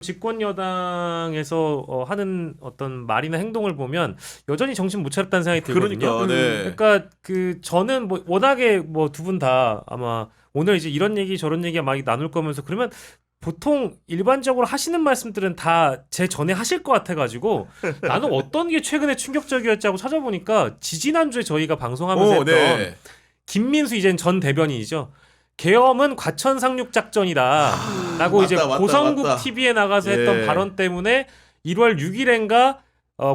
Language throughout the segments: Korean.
집권 여당에서 하는 어떤 말이나 행동을 보면 여전히 정신 못 차렸다는 생각이 들거든요. 그러니까, 네. 그러니까 저는 뭐 워낙에 뭐 두 분 다 아마 오늘 이제 이런 얘기 저런 얘기 막 나눌 거면서 그러면 보통 일반적으로 하시는 말씀들은 다 제 전에 하실 것 같아가지고 나는 어떤 게 최근에 충격적이었지 하고 찾아보니까 지지난주에 저희가 방송하면서 했던 네. 김민수 이젠 전 대변인이죠. 계엄은 과천 상륙 작전이다. 라고 이제 맞다, 고성국 맞다. TV에 나가서 했던 예. 발언 때문에 1월 6일엔가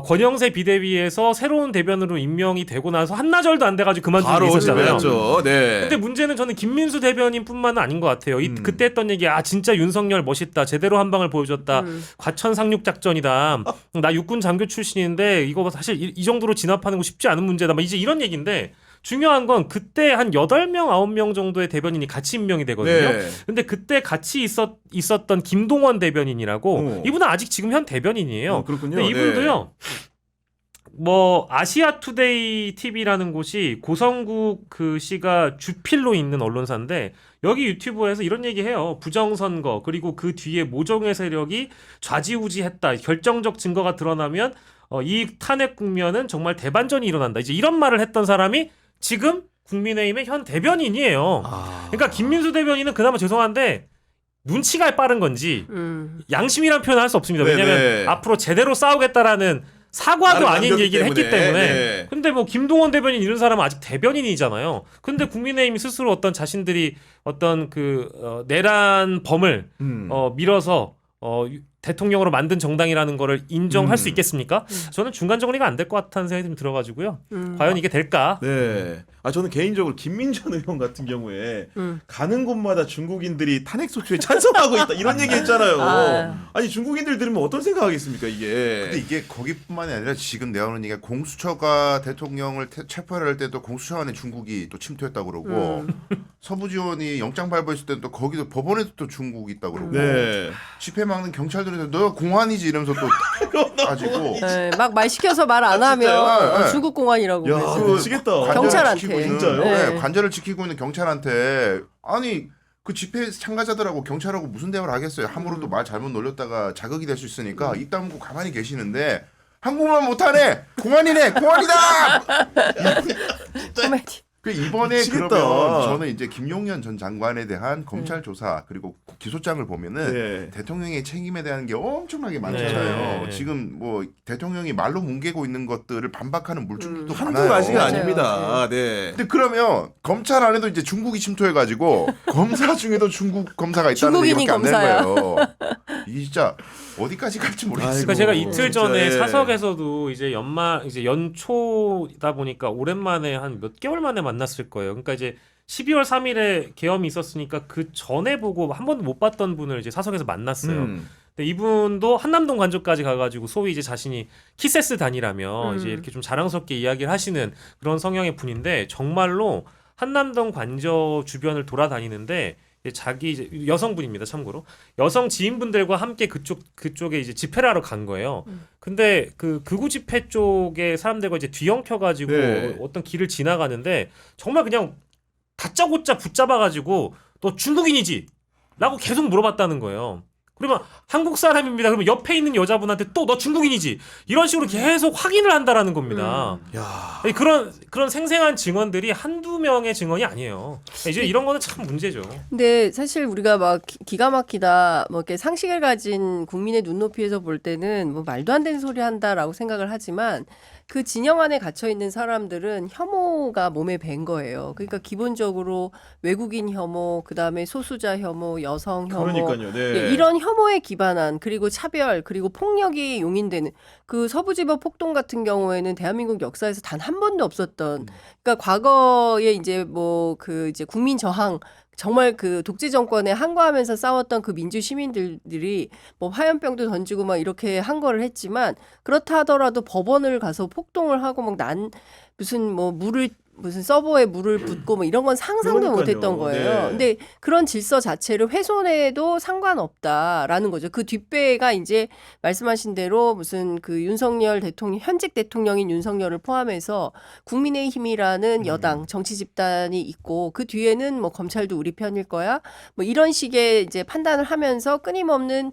권영세 비대위에서 새로운 대변으로 임명이 되고 나서 한나절도 안 돼가지고 그만둔 게 바로 있었잖아요. 어제였죠. 네. 근데 문제는 저는 김민수 대변인뿐만은 아닌 것 같아요. 그때 했던 얘기, 진짜 윤석열 멋있다, 제대로 한 방을 보여줬다, 과천 상륙 작전이다. 나 육군 장교 출신인데 이거 사실 이 정도로 진압하는 거 쉽지 않은 문제다. 막 이제 이런 얘기인데 중요한 건 그때 한 8명, 9명 정도의 대변인이 같이 임명이 되거든요. 네. 근데 그때 같이 있었던 김동원 대변인이라고 이분은 아직 지금 현 대변인이에요. 그렇군요. 근데 이분도요. 뭐 아시아투데이 TV라는 곳이 고성국 그 씨가 주필로 있는 언론사인데 여기 유튜브에서 이런 얘기해요. 부정선거 그리고 그 뒤에 모종의 세력이 좌지우지했다. 결정적 증거가 드러나면 이 탄핵 국면은 정말 대반전이 일어난다. 이제 이런 말을 했던 사람이 지금 국민의힘의 현 대변인이에요. 그러니까 김민수 대변인은 그나마 죄송한데 눈치가 빠른 건지 양심이란 표현을 할 수 없습니다. 왜냐하면 네네. 앞으로 제대로 싸우겠다라는 사과도 아닌 남겼기 얘기를 했기 때문에. 네. 근데 뭐 김동원 대변인 이런 사람은 아직 대변인이잖아요. 근데 국민의힘이 스스로 어떤 자신들이 어떤 내란 범을 밀어서 대통령으로 만든 정당이라는 거를 인정할 수 있겠습니까? 저는 중간 정리가 안 될 것 같다는 생각이 좀 들어가지고요. 과연 이게 될까? 네. 저는 개인적으로 김민전 의원 같은 경우에 가는 곳마다 중국인들이 탄핵 소추에 찬성하고 있다 이런 얘기 했잖아요. 아니 중국인들 들으면 어떤 생각하겠습니까 이게? 근데 이게 거기뿐만이 아니라 지금 내오는 얘기가 공수처가 대통령을 체포를 할 때도 공수처 안에 중국이 또 침투했다고 그러고 서부지원이 영장 발부했을 때도 거기도 법원에도 또 중국이 있다고 그러고 네. 집회 막는 경찰들한테 너가 공안이지 이러면서 또 가지고 네, 막 말 시켜서 말 안 하면 진짜요? 네. 중국 공안이라고. 야, 그래서. 미치겠다. 경찰한테. 진짜요? 네. 관절을 지키고 있는 경찰한테 아니 그 집회 참가자들하고 경찰하고 무슨 대화를 하겠어요. 함부로 또 말 잘못 놀렸다가 자극이 될 수 있으니까 입 다물고 가만히 계시는데 한국말 못하네. 공안이네. 공안이다. 코미디. 그 이번에 미치겠다. 그러면 저는 이제 김용현 전 장관에 대한 검찰 조사 그리고 기소장을 보면은 네. 대통령의 책임에 대한 게 엄청나게 많잖아요. 네. 지금 뭐 대통령이 말로 뭉개고 있는 것들을 반박하는 물줄기도 한두 많아요. 가지가 맞아요. 아닙니다. 네. 근데 그러면 검찰 안에도 이제 중국이 침투해가지고 검사 중에도 중국 검사가 있다는 중국인이 얘기밖에 안 검사야. 되는 거예요. 이게 진짜 어디까지 갈지 모르겠어요. 그러니까 제가 이틀 진짜, 전에 예. 사석에서도 이제 이제 연초다 보니까 오랜만에 한 몇 개월 만에 만났을 거예요. 그러니까 이제 12월 3일에 계엄이 있었으니까 그 전에 보고 한 번도 못 봤던 분을 이제 사석에서 만났어요. 근데 이분도 한남동 관저까지 가가지고 소위 이제 자신이 키세스 단이라며 이제 이렇게 좀 자랑스럽게 이야기를 하시는 그런 성향의 분인데 정말로 한남동 관저 주변을 돌아다니는데 자기 이제 여성분입니다. 참고로 여성 지인분들과 함께 그쪽에 이제 집회를 하러 간 거예요. 근데 그 극우 집회 쪽에 사람들과 이제 뒤엉켜가지고 네. 어떤 길을 지나가는데 정말 그냥 다짜고짜 붙잡아가지고 너 중국인이지? 라고 계속 물어봤다는 거예요. 그러면 한국 사람입니다. 그러면 옆에 있는 여자분한테 또 너 중국인이지? 이런 식으로 계속 확인을 한다라는 겁니다. 야. 아니, 그런 생생한 증언들이 한두 명의 증언이 아니에요. 이제 이런 거는 참 문제죠. 근데 사실 우리가 막 기가 막히다, 뭐 이렇게 상식을 가진 국민의 눈높이에서 볼 때는 뭐 말도 안 되는 소리 한다라고 생각을 하지만 그 진영 안에 갇혀 있는 사람들은 혐오가 몸에 밴 거예요. 그러니까 기본적으로 외국인 혐오, 그다음에 소수자 혐오, 여성 혐오, 그러니까요. 네. 예, 이런 혐오에 기반한 그리고 차별 그리고 폭력이 용인되는 그 서부지법 폭동 같은 경우에는 대한민국 역사에서 단 한 번도 없었던 그러니까 과거에 이제 뭐 그 이제 국민 저항 정말 그 독재 정권에 항거하면서 싸웠던 그 민주 시민들이 뭐 화염병도 던지고 막 이렇게 항거를 했지만 그렇다 하더라도 법원을 가서 폭동을 하고 막 무슨 뭐 물을 무슨 서버에 물을 붓고 뭐 이런 건 상상도 그러니까요. 못했던 거예요. 네. 근데 그런 질서 자체를 훼손해도 상관없다라는 거죠. 그 뒷배가 이제 말씀하신 대로 무슨 그 윤석열 대통령 현직 대통령인 윤석열을 포함해서 국민의힘이라는 여당 정치 집단이 있고 그 뒤에는 뭐 검찰도 우리 편일 거야. 뭐 이런 식의 이제 판단을 하면서 끊임없는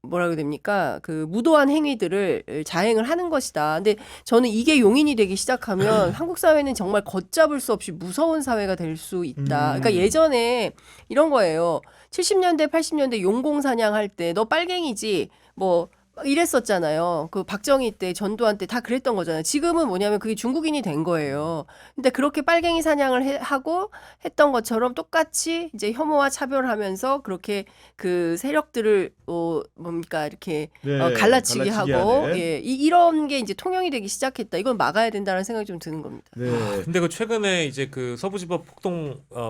뭐라 그래야 됩니까? 그 무도한 행위들을 자행을 하는 것이다. 근데 저는 이게 용인이 되기 시작하면 한국 사회는 정말 걷잡을 수 없이 무서운 사회가 될 수 있다. 그러니까 예전에 이런 거예요. 70년대, 80년대 용공 사냥할 때 너 빨갱이지 뭐 이랬었잖아요. 그 박정희 때, 전두환 때 다 그랬던 거잖아요. 지금은 뭐냐면 그게 중국인이 된 거예요. 근데 그렇게 빨갱이 사냥을 하고 했던 것처럼 똑같이 이제 혐오와 차별하면서 그렇게 그 세력들을 뭡니까 이렇게 네, 갈라치기 하고 하는. 예, 이런 게 이제 통용이 되기 시작했다. 이건 막아야 된다는 생각이 좀 드는 겁니다. 네. 근데 그 최근에 이제 그 서부지법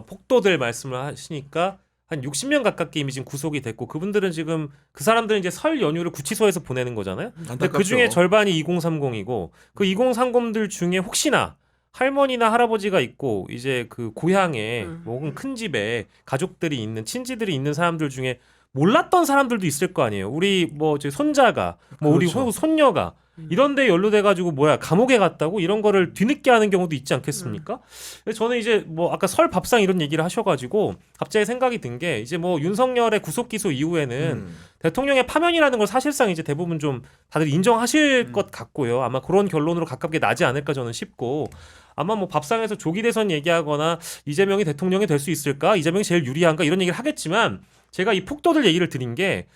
폭도들 말씀을 하시니까 한 60명 가깝게 이미 지금 구속이 됐고 그분들은 지금 그 사람들은 이제 설 연휴를 구치소에서 보내는 거잖아요. 근데 안타깝죠. 그 중에 절반이 2030이고 그 2030들 중에 혹시나 할머니나 할아버지가 있고 이제 그 고향에 혹은 큰 집에 가족들이 있는 친지들이 있는 사람들 중에 몰랐던 사람들도 있을 거 아니에요. 우리 뭐 제 손자가 뭐 그렇죠. 우리 손녀가 이런 데 연루돼가지고 뭐야 감옥에 갔다고 이런 거를 뒤늦게 하는 경우도 있지 않겠습니까? 그래서 저는 이제 뭐 아까 설 밥상 이런 얘기를 하셔가지고 갑자기 생각이 든 게 이제 뭐 윤석열의 구속 기소 이후에는 대통령의 파면이라는 걸 사실상 이제 대부분 좀 다들 인정하실 것 같고요. 아마 그런 결론으로 가깝게 나지 않을까 저는 싶고 아마 뭐 밥상에서 조기 대선 얘기하거나 이재명이 대통령이 될 수 있을까? 이재명이 제일 유리한가? 이런 얘기를 하겠지만 제가 이 폭도들 얘기를 드린 게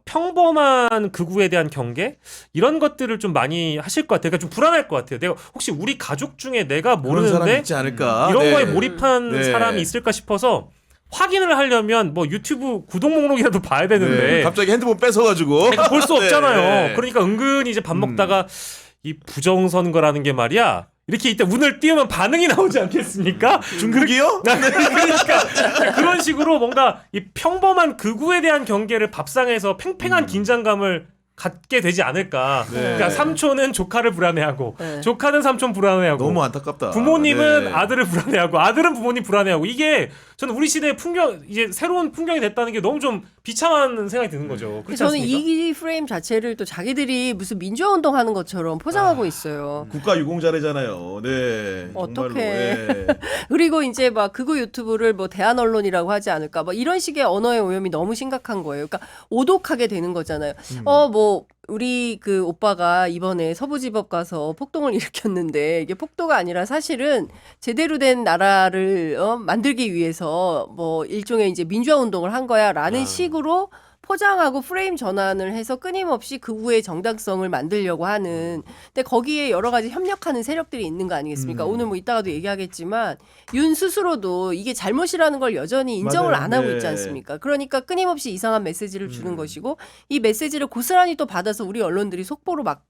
평범한 극우에 대한 경계 이런 것들을 좀 많이 하실 것 같아요. 그러니까 좀 불안할 것 같아요. 내가 혹시 우리 가족 중에 내가 그런 사람이 모르는데 있지 않을까? 이런 네. 거에 몰입한 네. 사람이 있을까 싶어서 확인을 하려면 뭐 유튜브 구독 목록이라도 봐야 되는데 네. 갑자기 핸드폰 뺏어가지고 볼 수 없잖아요. 네. 그러니까 은근히 이제 밥 먹다가 이 부정선거라는 게 말이야. 이렇게 이때 운을 띄우면 반응이 나오지 않겠습니까? 중국이요? 그러니까 그런 식으로 뭔가 이 평범한 극우에 대한 경계를 밥상에서 팽팽한 긴장감을 갖게 되지 않을까. 네. 그러니까 삼촌은 조카를 불안해하고 네. 조카는 삼촌 불안해하고 너무 안타깝다. 부모님은 네. 아들을 불안해하고 아들은 부모님 불안해하고 이게 저는 우리 시대의 풍경 이제 새로운 풍경이 됐다는 게 너무 좀 비참한 생각이 드는 거죠. 그렇지 저는 않습니까? 이 프레임 자체를 또 자기들이 무슨 민주화 운동하는 것처럼 포장하고 있어요. 국가 유공자래잖아요. 네. 정말로. 어떡해. 네. 그리고 이제 막 극우 유튜브를 뭐 대한 언론이라고 하지 않을까 뭐 이런 식의 언어의 오염이 너무 심각한 거예요. 그러니까 오독하게 되는 거잖아요. 뭐 우리 그 오빠가 이번에 서부지법 가서 폭동을 일으켰는데 이게 폭도가 아니라 사실은 제대로 된 나라를 만들기 위해서 뭐 일종의 이제 민주화 운동을 한 거야라는 식으로 포장하고 프레임 전환을 해서 끊임없이 극우의 정당성을 만들려고 하는. 근데 거기에 여러 가지 협력하는 세력들이 있는 거 아니겠습니까? 오늘 뭐 이따가도 얘기하겠지만 윤 스스로도 이게 잘못이라는 걸 여전히 인정을 맞아요. 안 하고 네. 있지 않습니까? 그러니까 끊임없이 이상한 메시지를 주는 것이고 이 메시지를 고스란히 또 받아서 우리 언론들이 속보로 막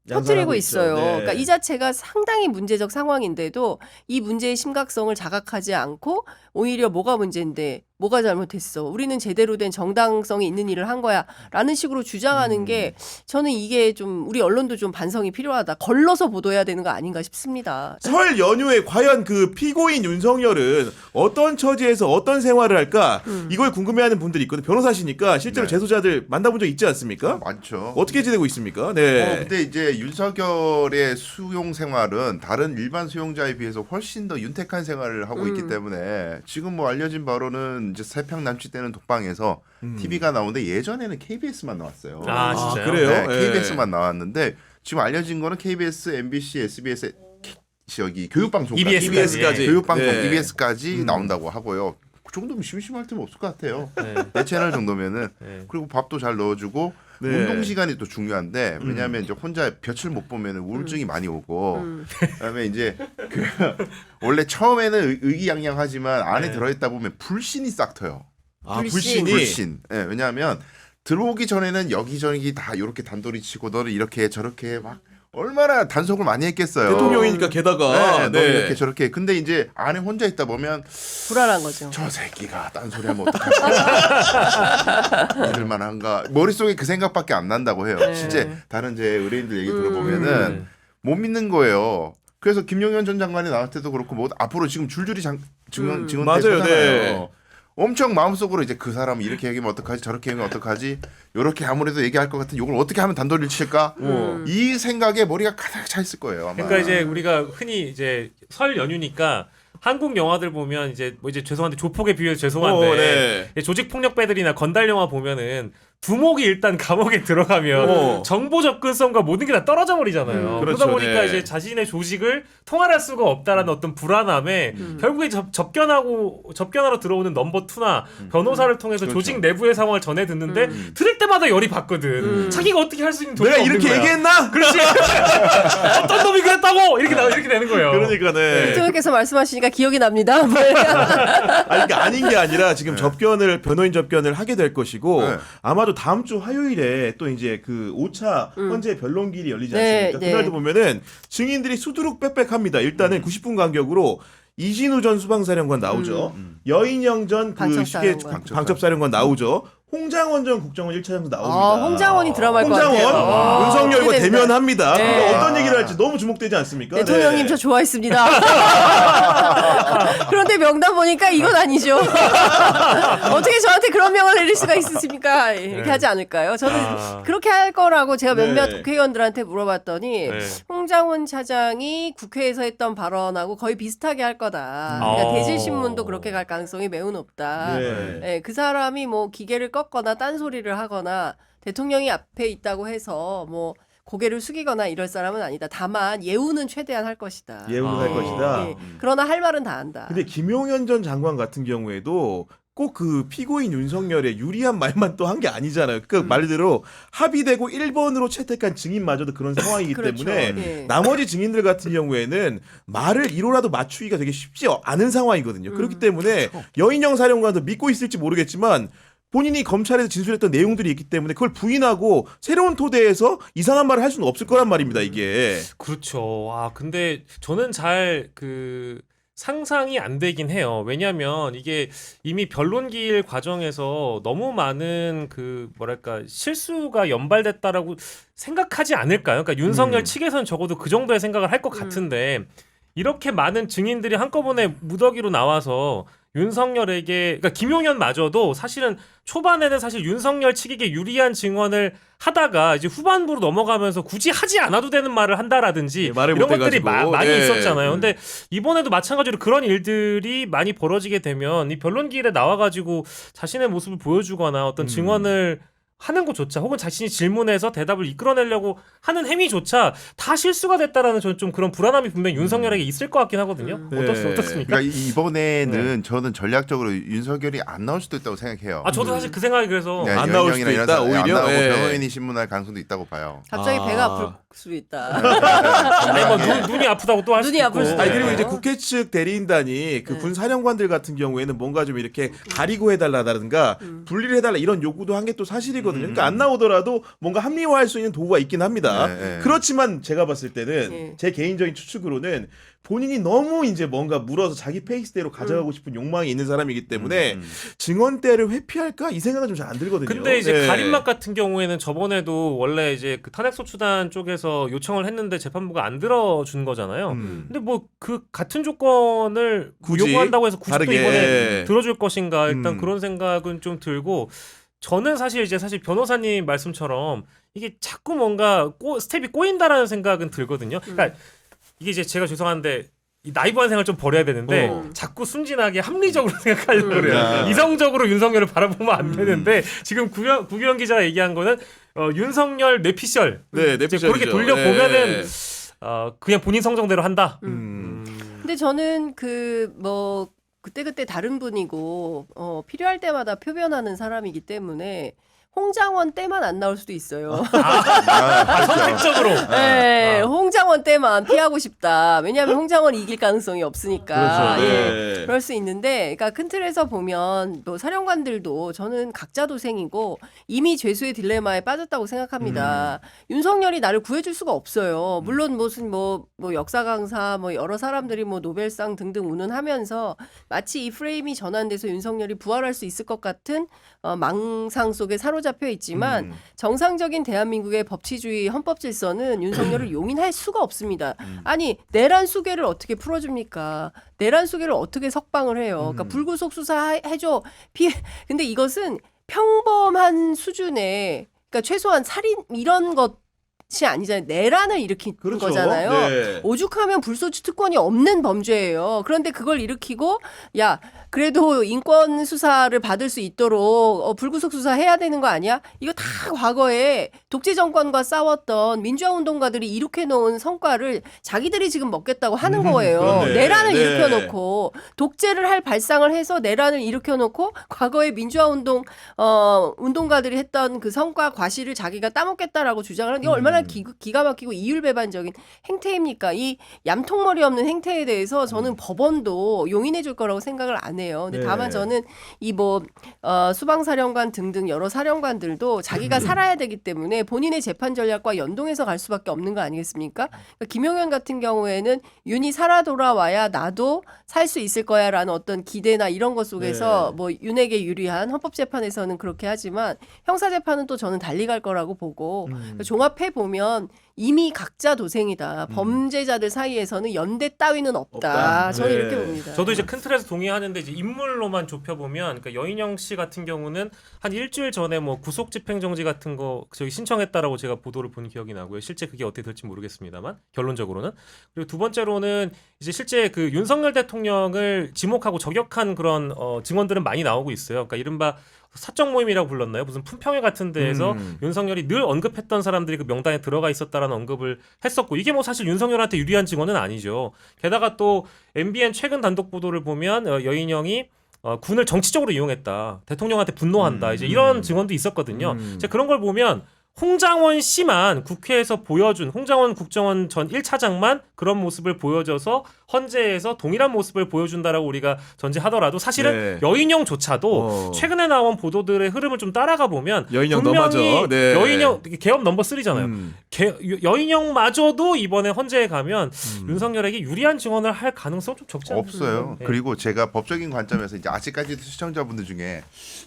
퍼뜨리고 양산하고 있어요. 있죠. 네. 그러니까 이 자체가 상당히 문제적 상황인데도 이 문제의 심각성을 자각하지 않고 오히려 뭐가 문제인데 뭐가 잘못했어. 우리는 제대로 된 정당성이 있는 일을 한 거야. 라는 식으로 주장하는 게 저는 이게 좀 우리 언론도 좀 반성이 필요하다. 걸러서 보도해야 되는 거 아닌가 싶습니다. 설 연휴에 과연 그 피고인 윤석열은 어떤 처지에서 어떤 생활을 할까? 이걸 궁금해하는 분들이 있거든요. 변호사시니까 실제로 네. 재소자들 만나본 적 있지 않습니까? 많죠. 어떻게 지내고 있습니까? 네. 근데 이제 윤석열의 수용 생활은 다른 일반 수용자에 비해서 훨씬 더 윤택한 생활을 하고 있기 때문에 지금 뭐 알려진 바로는 이제 새평 남치되는 독방에서 TV가 나오는데 예전에는 KBS만 나왔어요. 아, 진짜요? 그래요? 네, 네. KBS만 나왔는데 지금 알려진 거는 KBS, MBC, SBS 저기 교육방송까지 EBS까지. 교육방송 네. EBS까지 나온다고 하고요. 그 정도면 심심할 틈 없을 것 같아요. 내 채널 정도면은 네. 그리고 밥도 잘 넣어주고 네. 운동 시간이 또 중요한데 왜냐하면 이제 혼자 볕을 못 보면 우울증이 많이 오고 그다음에 이제 그 원래 처음에는 의기양양하지만 안에 네. 들어있다 보면 불신이 싹 터요. 아, 불신. 불신이. 불신. 예, 왜냐하면 들어오기 전에는 여기저기 다 이렇게 단돌이 치고 너를 이렇게 저렇게 막 얼마나 단속을 많이 했겠어요. 대통령이니까 게다가 네, 너 이렇게 저렇게. 근데 이제 안에 혼자 있다 보면 불안한 거죠. 저 새끼가 딴소리 하면 어떡하지? 믿을만 한가? 머릿속에 그 생각밖에 안 난다고 해요. 네. 실제 다른 제 의뢰인들 얘기 들어보면은 못 믿는 거예요. 그래서 김용현 전 장관이 나올 때도 그렇고 뭐 앞으로 지금 줄줄이 증언 맞아요, 대잖아요. 네. 엄청 마음속으로 이제 그 사람 이렇게 얘기하면 어떡하지 저렇게 얘기하면 어떡하지 요렇게 아무래도 얘기할 것 같은 욕을 어떻게 하면 단도리를 칠까 이 생각에 머리가 가득 차 있을 거예요. 아마. 그러니까 이제 우리가 흔히 이제 설 연휴니까 한국 영화들 보면 이제 뭐 이제 죄송한데 조폭에 비유해서 죄송한데 조직 폭력배들이나 건달 영화 보면은 두목이 일단 감옥에 들어가면 정보 접근성과 모든 게 다 떨어져 버리잖아요. 그러다 그렇죠, 보니까 네. 이제 자신의 조직을 통할할 수가 없다라는 어떤 불안함에 결국에 접견하러 들어오는 넘버 2나 변호사를 통해서 그렇죠. 조직 내부의 상황을 전해 듣는데 들을 때마다 열이 받거든. 자기가 어떻게 할 수 있는 내가 도리가 없는 이렇게 거야. 얘기했나? 그렇지. 어떤 놈이 그랬다고 이렇게 되는 거예요. 그러니까 네. 대통령께서 말씀하시니까 기억이 납니다. 아니, 그러니까 아닌 게 아니라 지금 변호인 접견을 하게 될 것이고 네. 아마도 다음 주 화요일에 또 이제 그 5차 헌재 변론기일이 열리지 네, 않습니까? 네. 그날도 보면은 증인들이 수두룩 빽빽합니다. 일단은 90분 간격으로 이진우 전 수방사령관 나오죠. 여인영 전 그 시계 방첩사령관 나오죠. 홍장원 전 국정원 1차장도 나옵니다. 홍장원이 드라마일 것 같아요. 홍장원, 윤석열과 기대된다. 대면합니다. 네. 근데 어떤 얘기를 할지 너무 주목되지 않습니까? 대통령님 네. 저 좋아했습니다. 그런데 명단 보니까 이건 아니죠. 어떻게 저한테 그런 명을 내릴 수가 있으십니까? 이렇게 하지 않을까요? 저는 그렇게 할 거라고 제가 몇몇 네. 국회의원들한테 물어봤더니 네. 홍장원 차장이 국회에서 했던 발언하고 거의 비슷하게 할 거다. 그러니까 대질신문도 그렇게 갈 가능성이 매우 높다. 네. 네, 그 사람이 뭐 기계를 꺾거나 딴소리를 하거나 대통령이 앞에 있다고 해서 뭐 고개를 숙이거나 이럴 사람은 아니다. 다만 예우는 최대한 할 것이다. 예우는 할 것이다. 예, 그러나 할 말은 다 한다. 근데 김용현 전 장관 같은 경우에도 꼭 그 피고인 윤석열의 유리한 말만 또 한 게 아니잖아요. 그 말대로 합의되고 1번으로 채택한 증인마저도 그런 상황이기 그렇죠. 때문에 예. 나머지 증인들 같은 경우에는 말을 1호라도 맞추기가 되게 쉽지 않은 상황이거든요. 그렇기 때문에 여인영 사령관도 믿고 있을지 모르겠지만 본인이 검찰에서 진술했던 내용들이 있기 때문에 그걸 부인하고 새로운 토대에서 이상한 말을 할 수는 없을 거란 말입니다. 이게. 그렇죠. 아, 근데 저는 잘 상상이 안 되긴 해요. 왜냐하면 이게 이미 변론기일 과정에서 너무 많은 실수가 연발됐다라고 생각하지 않을까요? 그러니까 윤석열 측에서는 적어도 그 정도의 생각을 할 것 같은데 이렇게 많은 증인들이 한꺼번에 무더기로 나와서 윤석열에게, 그러니까 김용현마저도 사실은 초반에는 사실 윤석열 측에게 유리한 증언을 하다가 이제 후반부로 넘어가면서 굳이 하지 않아도 되는 말을 한다라든지 네, 말을 이런 못 것들이 해가지고. 많이 네. 있었잖아요. 근데 이번에도 마찬가지로 그런 일들이 많이 벌어지게 되면 이 변론기일에 나와가지고 자신의 모습을 보여주거나 어떤 증언을 하는 것조차 혹은 자신이 질문해서 대답을 이끌어내려고 하는 행위조차 다 실수가 됐다라는 저는 좀 그런 불안함이 분명히 윤석열에게 있을 것 같긴 하거든요. 네. 어떻습니까? 그러니까 이번에는 저는 전략적으로 윤석열이 안 나올 수도 있다고 생각해요. 아 저도 사실 그 생각이 그래서 네, 안 나올 수도 여인영이나 이런 있다, 사람이 오히려? 안 나오고 예. 변호인이 신문할 가능성도 있다고 봐요. 갑자기 아. 배가 아플 수도 있다. 아니, 뭐 눈이 아프다고 또 할 수도 눈이 아플 있고. 수도 아니 네. 그리고 이제 국회 측 대리인단이 그 군 사령관들 같은 경우에는 뭔가 좀 이렇게 가리고 해달라든가 분리를 해달라 이런 요구도 한 게 또 사실이거든요. 그러니까 안 나오더라도 뭔가 합리화할 수 있는 도구가 있긴 합니다. 네. 그렇지만 제가 봤을 때는 네. 제 개인적인 추측으로는 본인이 너무 이제 뭔가 물어서 자기 페이스대로 가져가고 싶은 욕망이 있는 사람이기 때문에 증언대를 회피할까 이 생각은 좀 잘 안 들거든요. 근데 이제 네. 가림막 같은 경우에는 저번에도 원래 이제 그 탄핵소추단 쪽에서 요청을 했는데 재판부가 안 들어준 거잖아요. 근데 뭐 그 같은 조건을 굳이 요구한다고 해서 굳이 또 다르게. 이번에 들어줄 것인가 일단 그런 생각은 좀 들고 저는 사실 변호사님 말씀처럼 이게 자꾸 뭔가 스텝이 꼬인다라는 생각은 들거든요. 그러니까 이게 이제 제가 죄송한데 이 나이브한 생각을 좀 버려야 되는데 자꾸 순진하게 합리적으로 생각하려고 그래요. 이성적으로 윤석열을 바라보면 안 되는데 지금 구기현 기자가 얘기한 거는 윤석열 뇌피셜 네, 이제 뇌피셜이죠. 그렇게 돌려보면은 네. 그냥 본인 성정대로 한다. 근데 저는 그때그때 다른 분이고 필요할 때마다 표변하는 사람이기 때문에 홍장원 때만 안 나올 수도 있어요. 선택적으로. 네, 홍장원 때만 피하고 싶다. 왜냐하면 홍장원이 이길 가능성이 없으니까. 그렇죠. 예, 네. 그럴 수 있는데, 그러니까 큰 틀에서 보면 뭐 사령관들도 저는 각자 도생이고 이미 죄수의 딜레마에 빠졌다고 생각합니다. 윤석열이 나를 구해줄 수가 없어요. 물론 무슨 뭐 역사 강사 뭐 여러 사람들이 뭐 노벨상 등등 운운하면서 마치 이 프레임이 전환돼서 윤석열이 부활할 수 있을 것 같은 망상 속에 사로잡힌 사로잡혀 있지만 정상적인 대한민국의 법치주의 헌법 질서는 윤석열을 용인할 수가 없습니다. 아니 내란 수계를 어떻게 풀어줍니까? 내란 수계를 어떻게 석방을 해요? 그러니까 불구속 수사해줘. 근데 이것은 평범한 수준의 그러니까 최소한 살인 이런 것이 아니잖아요. 내란을 일으킨 그렇죠. 거잖아요. 네. 오죽하면 불소추 특권이 없는 범죄예요. 그런데 그걸 일으키고 야 그래도 인권 수사를 받을 수 있도록 불구속 수사해야 되는 거 아니야? 이거 다 과거에 독재 정권과 싸웠던 민주화 운동가들이 이룩해 놓은 성과를 자기들이 지금 먹겠다고 하는 거예요. 그렇네. 내란을 네. 일으켜 놓고 독재를 할 발상을 해서 내란을 일으켜 놓고 과거에 민주화 운동 운동가들이 했던 그 성과 과실을 자기가 따먹겠다라고 주장을 하는 게 얼마나 기가 막히고 이율배반적인 행태입니까? 이 얌통머리 없는 행태에 대해서 저는 법원도 용인해 줄 거라고 생각을 안 해요. 근데 네. 다만 저는 이 뭐 수방사령관 등등 여러 사령관들도 자기가 살아야 되기 때문에 본인의 재판 전략과 연동해서 갈 수밖에 없는 거 아니겠습니까? 그러니까 김용현 같은 경우에는 윤이 살아 돌아와야 나도 살 수 있을 거야라는 어떤 기대나 이런 것 속에서 네. 뭐 윤에게 유리한 헌법재판에서는 그렇게 하지만 형사재판은 또 저는 달리 갈 거라고 보고 그러니까 종합해 보면 이미 각자 도생이다. 범죄자들 사이에서는 연대 따위는 없다. 없다. 저는 네. 이렇게 봅니다. 저도 이제 큰 틀에서 동의하는데 이제 인물로만 좁혀보면 그러니까 여인영 씨 같은 경우는 한 일주일 전에 뭐 구속 집행정지 같은 거 저기 신청했다라고 제가 보도를 본 기억이 나고요. 실제 그게 어떻게 될지 모르겠습니다만 결론적으로는 그리고 두 번째로는 이제 실제 그 윤석열 대통령을 지목하고 저격한 그런 증언들은 많이 나오고 있어요. 그러니까 이른바 사적 모임이라고 불렀나요? 무슨 품평회 같은 데에서 윤석열이 늘 언급했던 사람들이 그 명단에 들어가 있었다라는 언급을 했었고 이게 뭐 사실 윤석열한테 유리한 증언은 아니죠. 게다가 또 MBN 최근 단독 보도를 보면 여인영이 군을 정치적으로 이용했다. 대통령한테 분노한다. 이제 이런 증언도 있었거든요. 이제 그런 걸 보면 홍장원 씨만 국회에서 보여준 홍장원 국정원 전 1차장만 그런 모습을 보여줘서 헌재에서 동일한 모습을 보여준다라고 우리가 전제하더라도 사실은 네. 여인영조차도 최근에 나온 보도들의 흐름을 좀 따라가 보면 여인영 분명히 넘어져. 네. 여인영 개업 넘버 3잖아요. 여인영마저도 이번에 헌재에 가면 윤석열에게 유리한 증언을 할 가능성 좀 적지 않습니까? 없어요. 네. 그리고 제가 법적인 관점에서 이제 아직까지도 시청자분들 중에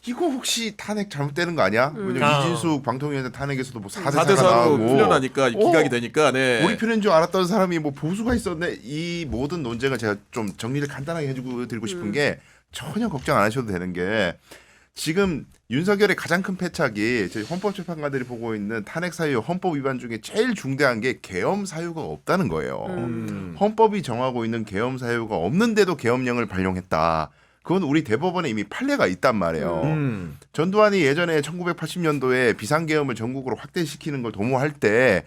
이거 혹시 탄핵 잘못되는 거 아니야? 왜냐면 이진숙 방통위원장 탄핵에서도 뭐 4대 4가 4대4로 나오고 풀려나니까 기각이 되니까 네. 우리 편인 줄 알았던 사람이 뭐 보수가 있었네. 이 모든 논쟁을 제가 좀 정리를 간단하게 해주고 드리고 싶은 게 전혀 걱정 안 하셔도 되는 게 지금 윤석열의 가장 큰 패착이 저희 헌법재판관들이 보고 있는 탄핵 사유 헌법 위반 중에 제일 중대한 게 계엄 사유가 없다는 거예요. 헌법이 정하고 있는 계엄 사유가 없는데도 계엄령을 발령했다. 그건 우리 대법원에 이미 판례가 있단 말이에요. 전두환이 예전에 1980년도에 비상계엄을 전국으로 확대시키는 걸 도모할 때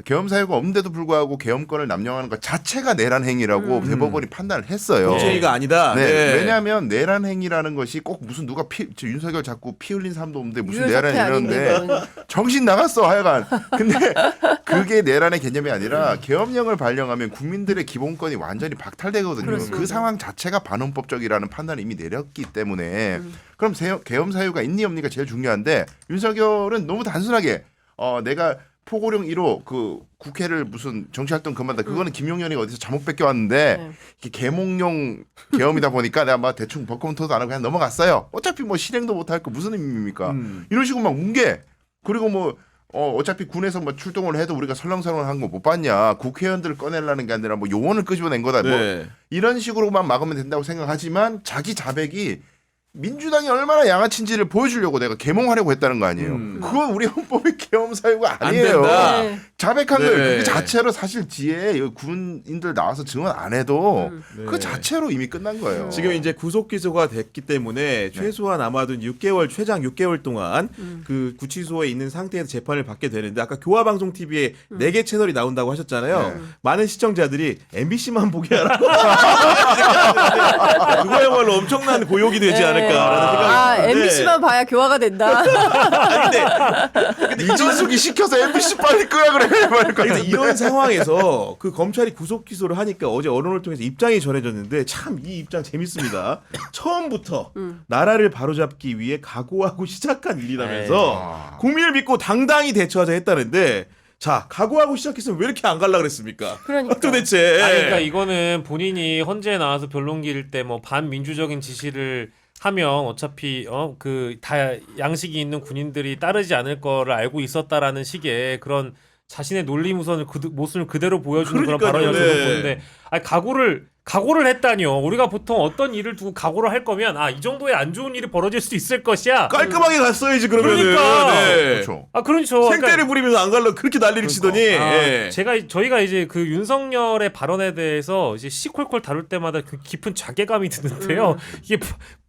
계엄 사유가 없는데도 불구하고 계엄권을 남용하는 것 자체가 내란 행위라고 대법원이 판단을 했어요. 공쟁이가 아니다. 네. 네. 왜냐하면 내란 행위라는 것이 꼭 무슨 누가 윤석열 자꾸 피 흘린 사람도 없는데 무슨 내란 유혈사태 행위인데 아닌데 정신 나갔어 하여간. 근데 그게 내란의 개념이 아니라 계엄령을 발령하면 국민들의 기본권이 완전히 박탈되거든요. 그렇습니다. 그 상황 자체가 반헌법적이라는 판단을 이미 내렸기 때문에 그럼 계엄 사유가 있니 없니가 제일 중요한데 윤석열은 너무 단순하게 내가 포고령 1호 그 국회를 무슨 정치활동 그만다 그거는 김용현이 어디서 잘못 뺏겨왔는데 이게 개몽용 계엄이다 보니까 내가 막 대충 법검토도 안 하고 그냥 넘어갔어요. 어차피 뭐 실행도 못할 거 무슨 의미입니까? 이런 식으로 막 뭉개. 그리고 뭐 어차피 군에서 뭐 출동을 해도 우리가 설렁설렁한 거 못 봤냐. 국회의원들을 꺼내려는 게 아니라 뭐 요원을 끄집어낸 거다. 네. 뭐 이런 식으로만 막으면 된다고 생각하지만 자기 자백이 민주당이 얼마나 양아친지를 보여주려고 내가 계몽하려고 했다는 거 아니에요. 그건 우리 헌법의 계엄 사유가 안 아니에요. 된다. 네. 자백한 네. 거예요. 그 자체로 사실 뒤에 여기 군인들 나와서 증언 안 해도 네. 그 자체로 이미 끝난 거예요. 지금 이제 구속 기소가 됐기 때문에 최소한 아마도 6개월 최장 6개월 동안 그 구치소에 있는 상태에서 재판을 받게 되는데 아까 교화방송 TV에 4개 채널이 나온다고 하셨잖아요. 많은 시청자들이 MBC만 보게 하라고. 그거야말로 엄청난 고욕이 되지 않을까라는 생각이 드는데. MBC만 봐야 교화가 된다. 근데 이준숙이 시켜서 MBC 빨리 끄라 그래. 근데 이런 상황에서 그 검찰이 구속 기소를 하니까 어제 언론을 통해서 입장이 전해졌는데 참 이 입장 재밌습니다. 처음부터 나라를 바로잡기 위해 각오하고 시작한 일이라면서 국민을 믿고 당당히 대처하자 했다는데 자 각오하고 시작했으면 왜 이렇게 안 갈라 그랬습니까? 그러니까. 도대체. 아니, 그러니까 이거는 본인이 헌재에 나와서 변론 기일 때 뭐 반민주적인 지시를 하면 어차피 그 다 양식이 있는 군인들이 따르지 않을 거를 알고 있었다라는 식의 그런 자신의 논리무선을 모습을 그대로 보여주는 그런 그러니까요. 발언이라고 저는 네. 보는데 아니, 각오를 했다니요. 우리가 보통 어떤 일을 두고 각오를 할 거면 이 정도의 안 좋은 일이 벌어질 수도 있을 것이야. 깔끔하게 갔어야지 그러면은. 그러니까. 네. 그렇죠. 그렇죠. 생떼를 부리면서 안 갈라 그렇게 난리를 치더니. 예. 저희가 이제 그 윤석열의 발언에 대해서 이제 시콜콜 다룰 때마다 그 깊은 자괴감이 드는데요. 이게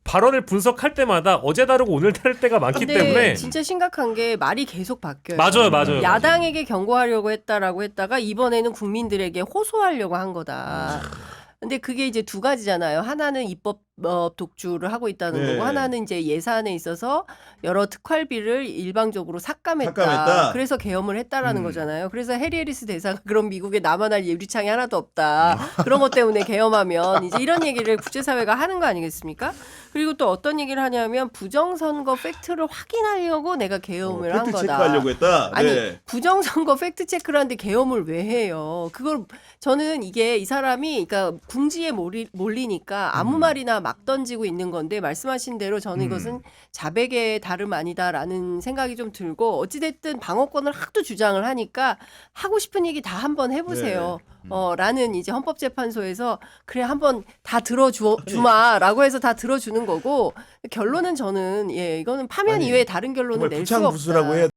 발언을 분석할 때마다 어제 다르고 오늘 다를 때가 많기 근데 때문에 진짜 심각한 게 말이 계속 바뀌어요. 맞아요. 야당에게 경고하려고 했다라고 했다가 이번에는 국민들에게 호소하려고 한 거다. 근데 그게 이제 두 가지잖아요. 하나는 입법 독주를 하고 있다는 네. 거고, 하나는 이제 예산에 있어서 여러 특활비를 일방적으로 삭감했다. 삭감했다. 그래서 계엄을 했다라는 거잖아요. 그래서 해리 해리스 대사가 그럼 미국에 남아날 유리창이 하나도 없다. 그런 것 때문에 계엄하면 이제 이런 얘기를 국제사회가 하는 거 아니겠습니까? 그리고 또 어떤 얘기를 하냐면 부정선거 팩트를 확인하려고 내가 계엄을 한 팩트 거다. 체크하려고 했다. 아니 네. 부정선거 팩트 체크를 하는데 계엄을 왜 해요? 그걸 저는 이게 이 사람이 그러니까 궁지에 몰리니까 아무 말이나 막 던지고 있는 건데 말씀하신 대로 저는 이것은 자백의 다름 아니다라는 생각이 좀 들고 어찌됐든 방어권을 하도 주장을 하니까 하고 싶은 얘기 다 한번 해보세요. 라는 이제 헌법재판소에서 그래 한번 다 들어주마라고 해서 다 들어주는 거고 결론은 저는 이거는 파면 아니, 이외에 다른 결론은 정말 낼 수가 없다. 부창부수라고 해야